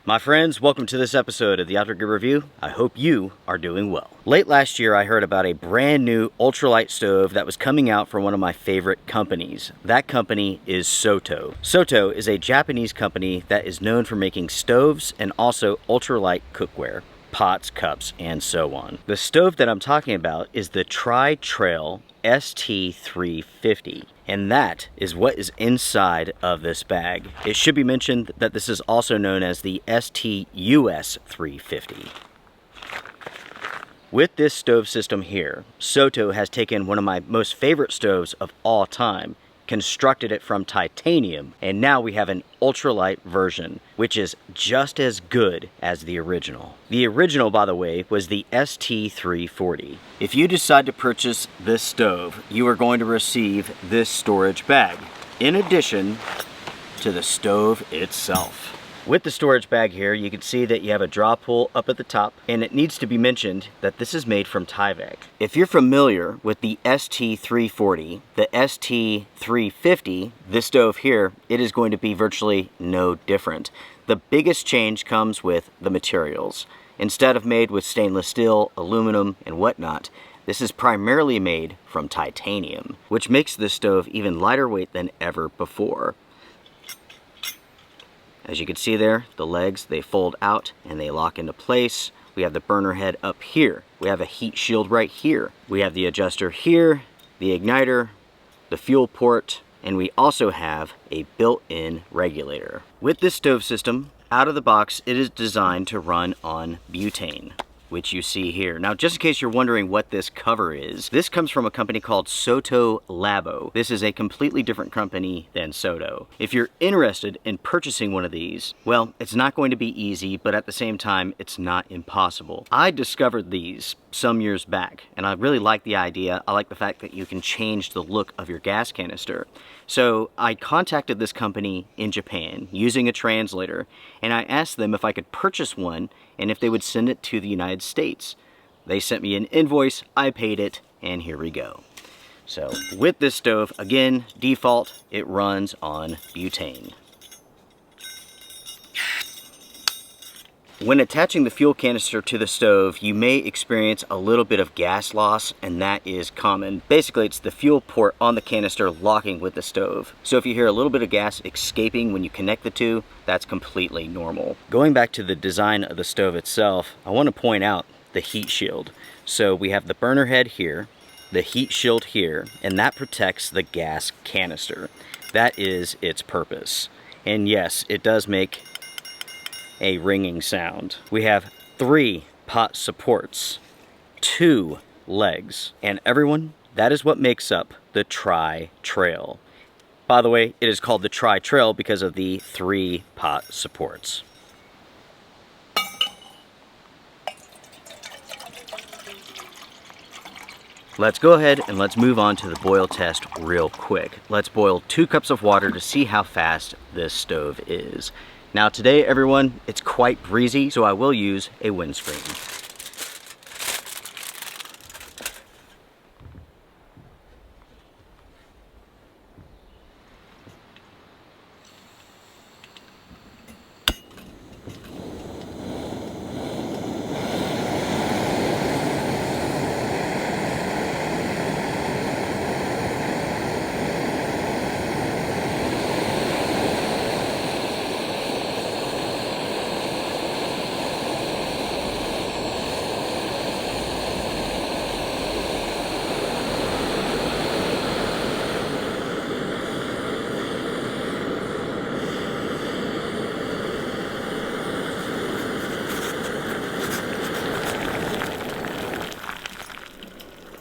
My friends, welcome to this episode of the Outdoor Gear Review. I hope you are doing well. Late last year, I heard about a brand new ultralight stove that was coming out from one of my favorite companies. That company is Soto. Soto is a Japanese company that is known for making stoves and also ultralight cookware, pots, cups, and so on. The stove that I'm talking about is the TriTrail ST-350. And that is what is inside of this bag. It should be mentioned that this is also known as the ST-350. With this stove system here, Soto has taken one of my most favorite stoves of all time, constructed it from titanium, and now we have an ultralight version, which is just as good as the original. The original, by the way, was the ST-340. If you decide to purchase this stove, you are going to receive this storage bag, in addition to the stove itself. With the storage bag here, you can see that you have a draw pull up at the top, and it needs to be mentioned that this is made from Tyvek. If you're familiar with the ST-340, the ST-350, this stove here, it is going to be virtually no different. The biggest change comes with the materials. Instead of made with stainless steel, aluminum, and whatnot, this is primarily made from titanium, which makes this stove even lighter weight than ever before. As you can see there, the legs, they fold out and they lock into place. We have the burner head up here. We have a heat shield right here. We have the adjuster here, the igniter, the fuel port, and we also have a built-in regulator. With this stove system, out of the box, it is designed to run on butane, which you see here. Now, just in case you're wondering what this cover is, this comes from a company called Soto Labo. This is a completely different company than Soto. If you're interested in purchasing one of these, well, it's not going to be easy, but at the same time, it's not impossible. I discovered these some years back, and I really like the idea. I like the fact that you can change the look of your gas canister. So I contacted this company in Japan using a translator, and I asked them if I could purchase one and if they would send it to the United States. They sent me an invoice, I paid it, and here we go. So with this stove, again, default, it runs on butane. When attaching the fuel canister to the stove, you may experience a little bit of gas loss, and that is common. Basically, it's the fuel port on the canister locking with the stove. So if you hear a little bit of gas escaping when you connect the two, that's completely normal. Going back to the design of the stove itself, I want to point out the heat shield. So we have the burner head here, the heat shield here, and that protects the gas canister. That is its purpose. And yes, it does make a ringing sound. We have 3 pot supports, 2 legs, and everyone, that is what makes up the TriTrail. By the way, it is called the TriTrail because of the 3 pot supports. Let's go ahead and let's move on to the boil test real quick. Let's boil 2 cups of water to see how fast this stove is. Now today, everyone, it's quite breezy, so I will use a windscreen.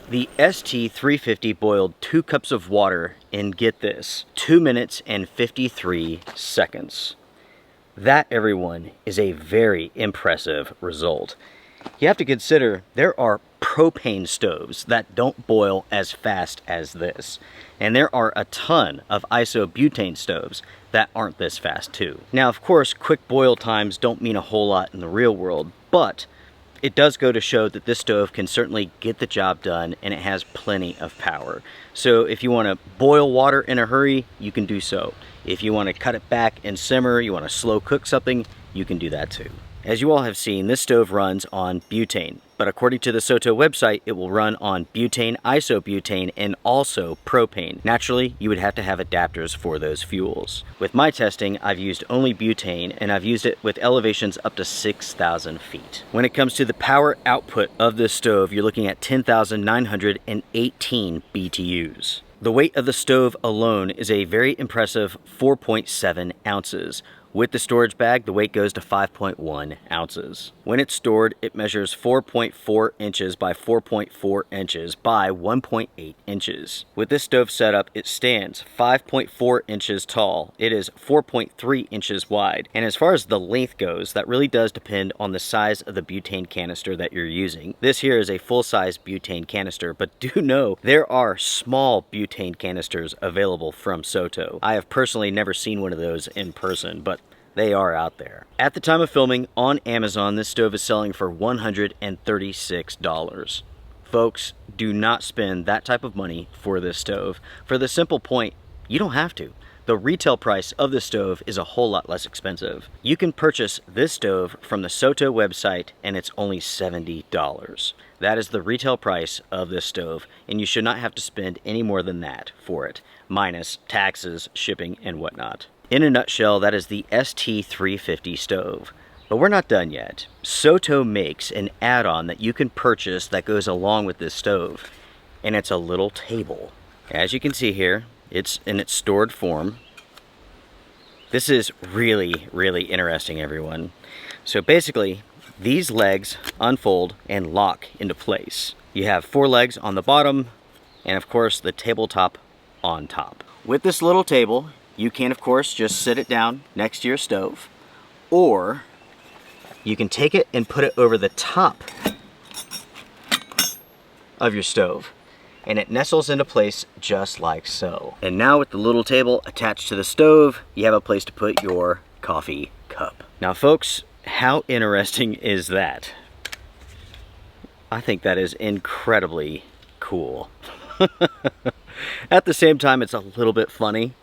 The ST-350 boiled 2 cups of water in, get this, 2 minutes and 53 seconds. That, everyone, is a very impressive result. You have to consider there are propane stoves that don't boil as fast as this. And there are a ton of isobutane stoves that aren't this fast too. Now, of course, quick boil times don't mean a whole lot in the real world, but it does go to show that this stove can certainly get the job done, and it has plenty of power. So if you want to boil water in a hurry, you can do so. If you want to cut it back and simmer, you want to slow cook something, you can do that too. As you all have seen, this stove runs on butane, but according to the Soto website, it will run on butane, isobutane, and also propane. Naturally, you would have to have adapters for those fuels. With my testing, I've used only butane, and I've used it with elevations up to 6,000 feet. When it comes to the power output of this stove, you're looking at 10,918 BTUs. The weight of the stove alone is a very impressive 4.7 ounces. With the storage bag, the weight goes to 5.1 ounces. When it's stored, it measures 4.4 inches by 4.4 inches by 1.8 inches. With this stove setup, it stands 5.4 inches tall. It is 4.3 inches wide. And as far as the length goes, that really does depend on the size of the butane canister that you're using. This here is a full-size butane canister, but do know there are small butane canisters available from Soto. I have personally never seen one of those in person, but they are out there. At the time of filming, on Amazon, this stove is selling for $136. Folks, do not spend that type of money for this stove. For the simple point, you don't have to. The retail price of this stove is a whole lot less expensive. You can purchase this stove from the Soto website and it's only $70. That is the retail price of this stove, and you should not have to spend any more than that for it, minus taxes, shipping, and whatnot. In a nutshell, that is the ST-350 stove. But we're not done yet. Soto makes an add-on that you can purchase that goes along with this stove, and it's a little table. As you can see here, it's in its stored form. This is really, really interesting, everyone. So basically, these legs unfold and lock into place. You have 4 legs on the bottom, and of course the tabletop on top. With this little table, you can, of course, just sit it down next to your stove, or you can take it and put it over the top of your stove, and it nestles into place just like so. And now with the little table attached to the stove, you have a place to put your coffee cup. Now, folks, how interesting is that? I think that is incredibly cool. At the same time, it's a little bit funny.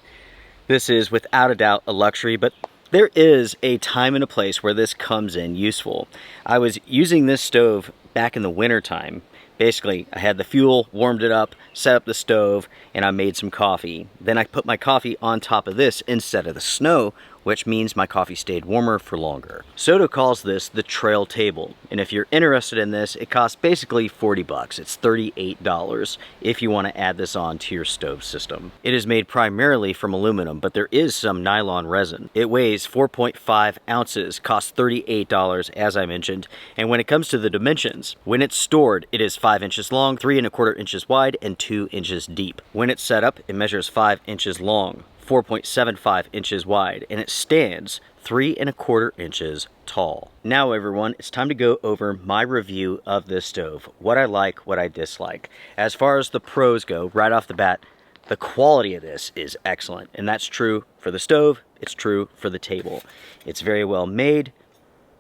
This is without a doubt a luxury, but there is a time and a place where this comes in useful. I was using this stove back in the winter time. Basically, I had the fuel, warmed it up, set up the stove, and I made some coffee. Then I put my coffee on top of this instead of the snow, which means my coffee stayed warmer for longer. Soto calls this the Trail table, and if you're interested in this, it costs basically 40 bucks. It's $38 if you want to add this on to your stove system. It is made primarily from aluminum, but there is some nylon resin. It weighs 4.5 ounces, costs $38 as I mentioned, and when it comes to the dimensions, when it's stored, it is 5 inches long, 3¼ inches wide, and 2 inches deep. When it's set up, it measures 5 inches long, 4.75 inches wide, and it stands 3¼ inches tall. Now everyone, it's time to go over my review of this stove. What I like, what I dislike. As far as the pros go, right off the bat, the quality of this is excellent. And that's true for the stove, it's true for the table. It's very well made.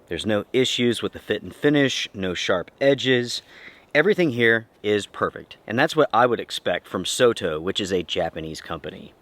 There's no issues with the fit and finish, no sharp edges. Everything here is perfect. And that's what I would expect from Soto, which is a Japanese company.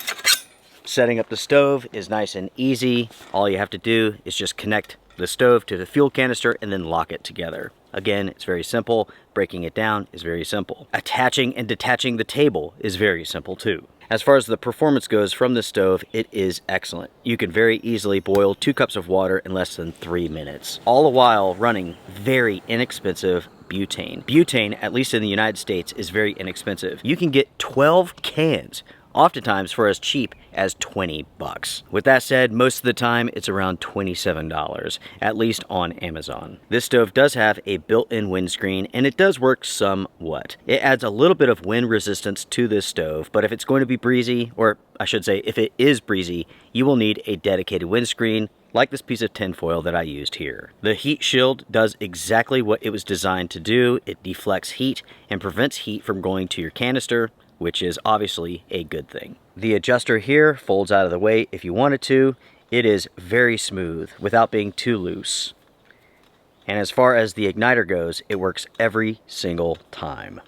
Setting up the stove is nice and easy. All you have to do is just connect the stove to the fuel canister and then lock it together. Again, it's very simple. Breaking it down is very simple. Attaching and detaching the table is very simple too. As far as the performance goes from the stove, it is excellent. You can very easily boil 2 cups of water in less than 3 minutes, all the while running very inexpensive butane. Butane, at least in the United States, is very inexpensive. You can get 12 cans oftentimes for as cheap as 20 bucks. With that said, most of the time it's around $27, at least on Amazon. This stove does have a built-in windscreen, and it does work somewhat. It adds a little bit of wind resistance to this stove, but if it's going to be breezy, or I should say if it is breezy, you will need a dedicated windscreen, like this piece of tinfoil that I used here. The heat shield does exactly what it was designed to do. It deflects heat and prevents heat from going to your canister, which is obviously a good thing. The adjuster here folds out of the way if you want it to. It is very smooth without being too loose. And as far as the igniter goes, it works every single time.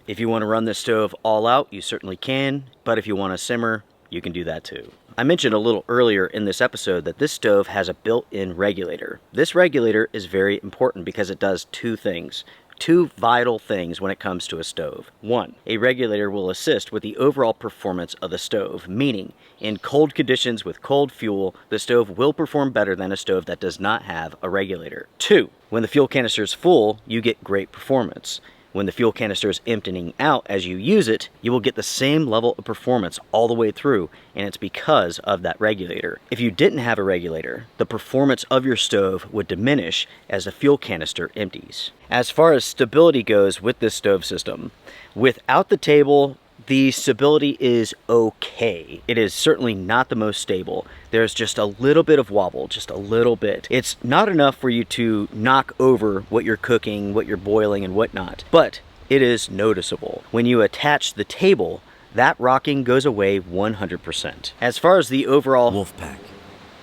If you want to run this stove all out, you certainly can, but if you want to simmer, you can do that too. I mentioned a little earlier in this episode that this stove has a built-in regulator. This regulator is very important because it does two things. Two vital things when it comes to a stove. One, a regulator will assist with the overall performance of the stove, meaning in cold conditions with cold fuel, the stove will perform better than a stove that does not have a regulator. Two, when the fuel canister is full, you get great performance. When the fuel canister is emptying out as you use it, you will get the same level of performance all the way through, and it's because of that regulator. If you didn't have a regulator, the performance of your stove would diminish as the fuel canister empties. As far as stability goes with this stove system, without the table, the stability is okay. It is certainly not the most stable. There's just a little bit of wobble, just a little bit. It's not enough for you to knock over what you're cooking, what you're boiling and whatnot, but it is noticeable. When you attach the table, that rocking goes away 100%. As far as the overall... Wolfpack,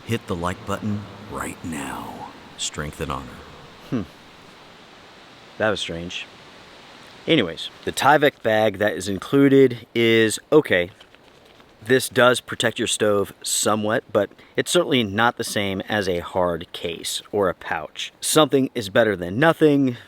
hit the like button right now. Strength and honor. That was strange. Anyways, the Tyvek bag that is included is okay. This does protect your stove somewhat, but it's certainly not the same as a hard case or a pouch. Something is better than nothing,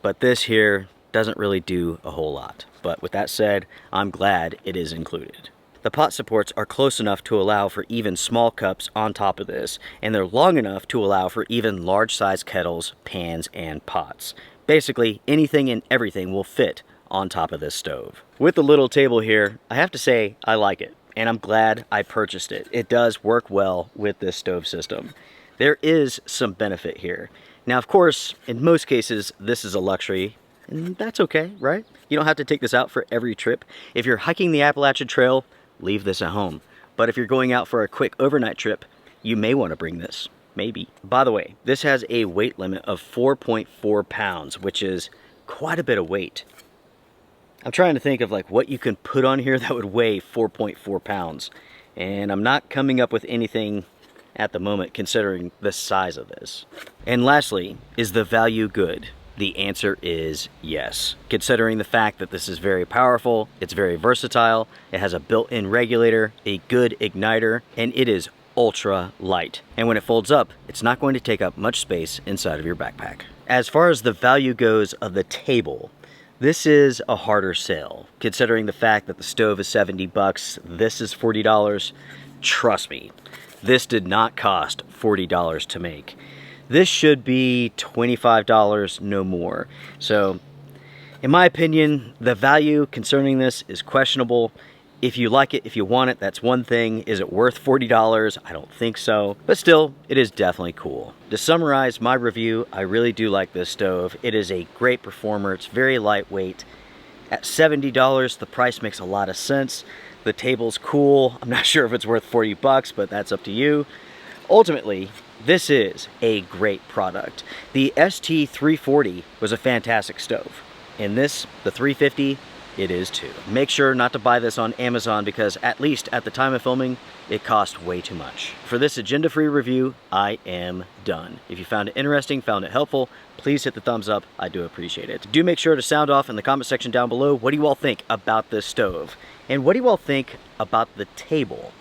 but this here doesn't really do a whole lot. But with that said, I'm glad it is included. The pot supports are close enough to allow for even small cups on top of this, and they're long enough to allow for even large-sized kettles, pans, and pots. Basically, anything and everything will fit on top of this stove. With the little table here, I have to say I like it, and I'm glad I purchased it. It does work well with this stove system. There is some benefit here. Now, of course, in most cases, this is a luxury, and that's okay, right? You don't have to take this out for every trip. If you're hiking the Appalachian Trail, leave this at home. But if you're going out for a quick overnight trip, you may want to bring this. Maybe. By the way, this has a weight limit of 4.4 pounds, which is quite a bit of weight. I'm trying to think of like what you can put on here that would weigh 4.4 pounds. And I'm not coming up with anything at the moment considering the size of this. And lastly, is the value good? The answer is yes. Considering the fact that this is very powerful, it's very versatile, it has a built-in regulator, a good igniter, and it is ultra light. And when it folds up, it's not going to take up much space inside of your backpack. As far as the value goes of the table, this is a harder sale. Considering the fact that the stove is 70 bucks, this is $40. Trust me, this did not cost $40 to make. This should be $25, no more. So, in my opinion, the value concerning this is questionable. If you like it, if you want it, that's one thing. Is it worth $40? I don't think so. But still, it is definitely cool. To summarize my review, I really do like this stove. It is a great performer. It's very lightweight. At $70, the price makes a lot of sense. The table's cool. I'm not sure if it's worth 40 bucks, but that's up to you. Ultimately, this is a great product. The ST-350 was a fantastic stove. And this, the 350, it is too. Make sure not to buy this on Amazon because at least at the time of filming, it cost way too much. For this agenda-free review, I am done. If you found it interesting, found it helpful, please hit the thumbs up. I do appreciate it. Do make sure to sound off in the comment section down below. What do you all think about this stove? And what do you all think about the table?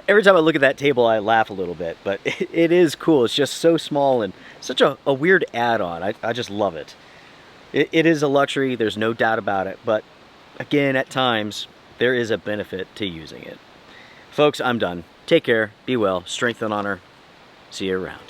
Every time I look at that table, I laugh a little bit, but it is cool. It's just so small and such a weird add-on. I just love it. It is a luxury, there's no doubt about it, but again, at times, there is a benefit to using it. Folks, I'm done. Take care, be well, strength and honor. See you around.